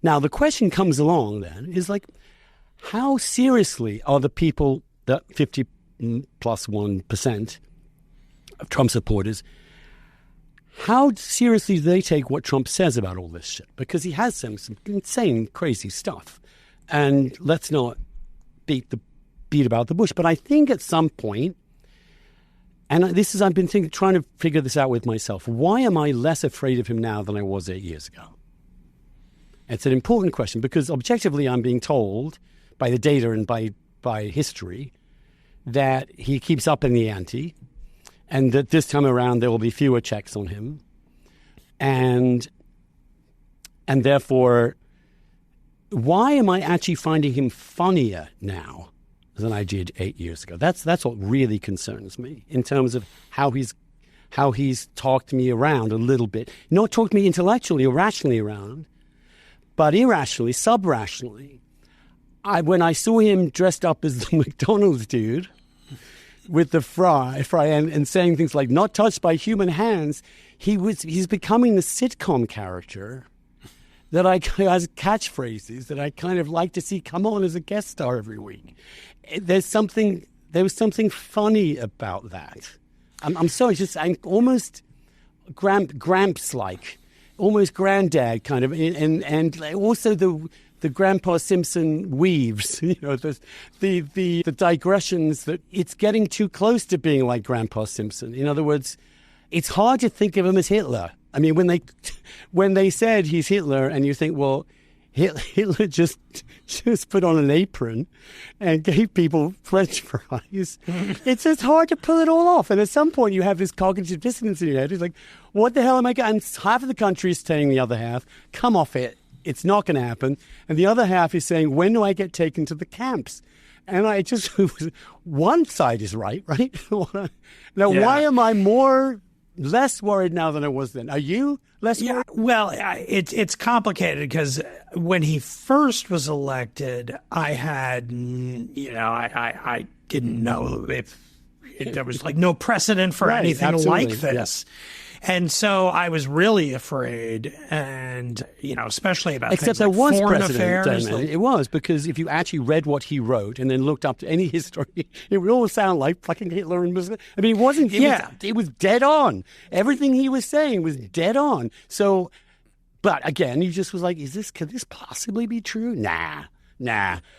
Now, the question comes along then is like, how seriously are the people, that 50 plus 1% of Trump supporters, how seriously do they take what Trump says about all this shit? Because he has some insane, crazy stuff. And let's not beat about the bush. But I think at some point, and this is, I've been trying to figure this out with myself. Why am I less afraid of him now than I was 8 years ago? It's an important question because objectively I'm being told by the data and by history that he keeps up in the ante and that this time around there will be fewer checks on him. And therefore, why am I actually finding him funnier now than I did 8 years ago? That's what really concerns me in terms of how he's talked me around a little bit. Not talked me intellectually or rationally around, but irrationally, sub-rationally. When I saw him dressed up as the McDonald's dude with the fry and saying things like "not touched by human hands," he's becoming the sitcom character that has catchphrases that I kind of like to see come on as a guest star every week. There was something funny about that. I'm sorry, I'm almost Gramps-like, almost granddad kind of, and also the Grandpa Simpson weaves, the digressions that it's getting too close to being like Grandpa Simpson. In other words, it's hard to think of him as Hitler. I mean, when they said he's Hitler, and you think, well, Hitler just put on an apron and gave people French fries. It's just hard to pull it all off. And at some point, you have this cognitive dissonance in your head. It's like, what the hell am I going? And half of the country is saying the other half, come off it. It's not going to happen. And the other half is saying, when do I get taken to the camps? And I just, one side is right? Now, why am I less worried now than I was then? Are you less worried? Well, it's complicated because when he first was elected, I had, I didn't know if there was like no precedent for anything absolutely. Like this. Yeah. And so I was really afraid, and, especially about Except things like there was foreign precedent, affairs. It was, because if you actually read what he wrote and then looked up to any history, it would all sound like fucking Hitler and Mussolini. I mean, it was dead on. Everything he was saying was dead on. So, but again, you just was like, could this possibly be true? Nah.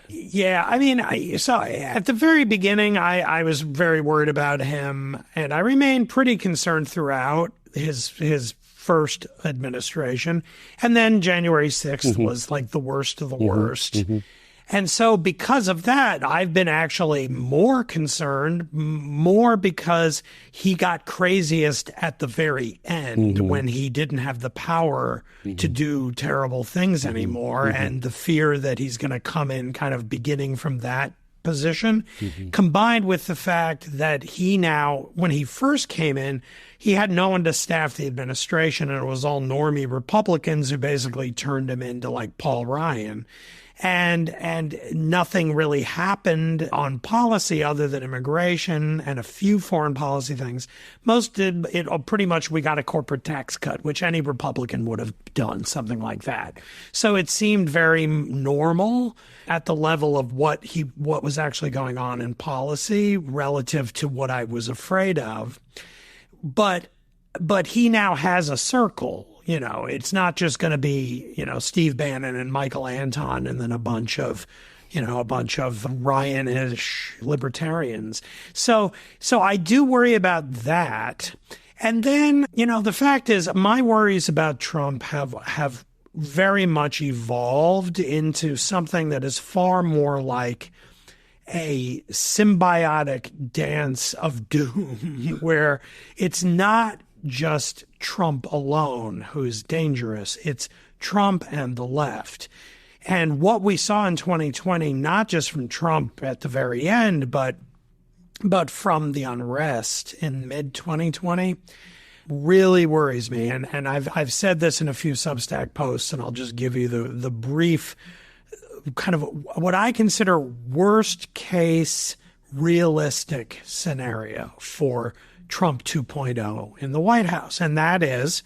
Yeah, I mean, so at the very beginning, I was very worried about him, and I remained pretty concerned throughout his first administration. And then January 6th was like the worst of the worst. Mm-hmm. And so because of that, I've been actually more concerned, more because he got craziest at the very end when he didn't have the power to do terrible things anymore, and the fear that he's going to come in kind of beginning from that position, combined with the fact that he now, when he first came in, he had no one to staff the administration, and it was all normie Republicans who basically turned him into like Paul Ryan. And nothing really happened on policy other than immigration and a few foreign policy things. Most did it pretty much. We got a corporate tax cut, which any Republican would have done, something like that. So it seemed very normal at the level of what was actually going on in policy relative to what I was afraid of. But he now has a circle. It's not just going to be, Steve Bannon and Michael Anton and then a bunch of Ryan-ish libertarians. So I do worry about that. And then, the fact is my worries about Trump have very much evolved into something that is far more like a symbiotic dance of doom where it's not just Trump alone who's dangerous. It's Trump and the left. And what we saw in 2020, not just from Trump at the very end, but from the unrest in mid-2020, really worries me. And I've said this in a few Substack posts, and I'll just give you the brief kind of what I consider worst case realistic scenario for Trump 2.0 in the White House. And that is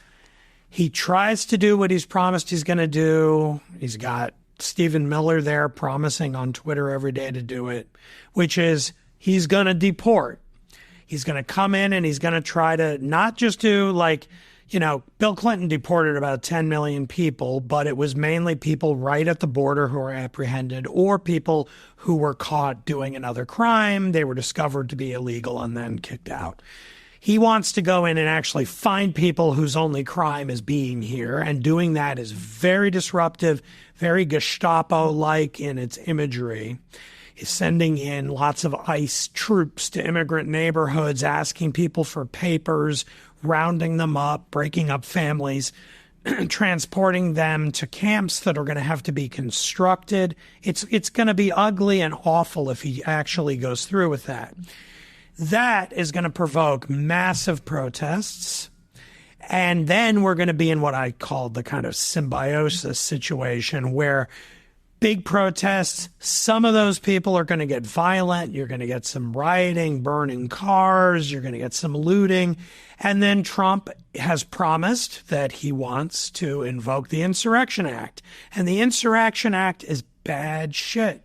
He tries to do what he's promised he's going to do. He's got Stephen Miller there promising on Twitter every day to do it, which is he's going to deport. He's going to come in and he's going to try to not just do Bill Clinton deported about 10 million people, but it was mainly people right at the border who were apprehended or people who were caught doing another crime. They were discovered to be illegal and then kicked out. He wants to go in and actually find people whose only crime is being here, and doing that is very disruptive, very Gestapo-like in its imagery. He's sending in lots of ICE troops to immigrant neighborhoods, asking people for papers, rounding them up, breaking up families, transporting them to camps that are going to have to be constructed. It's going to be ugly and awful if he actually goes through with that. That is going to provoke massive protests. And then we're going to be in what I call the kind of symbiosis situation where big protests, some of those people are going to get violent. You're going to get some rioting, burning cars. You're going to get some looting. And then Trump has promised that he wants to invoke the Insurrection Act. And the Insurrection Act is bad shit.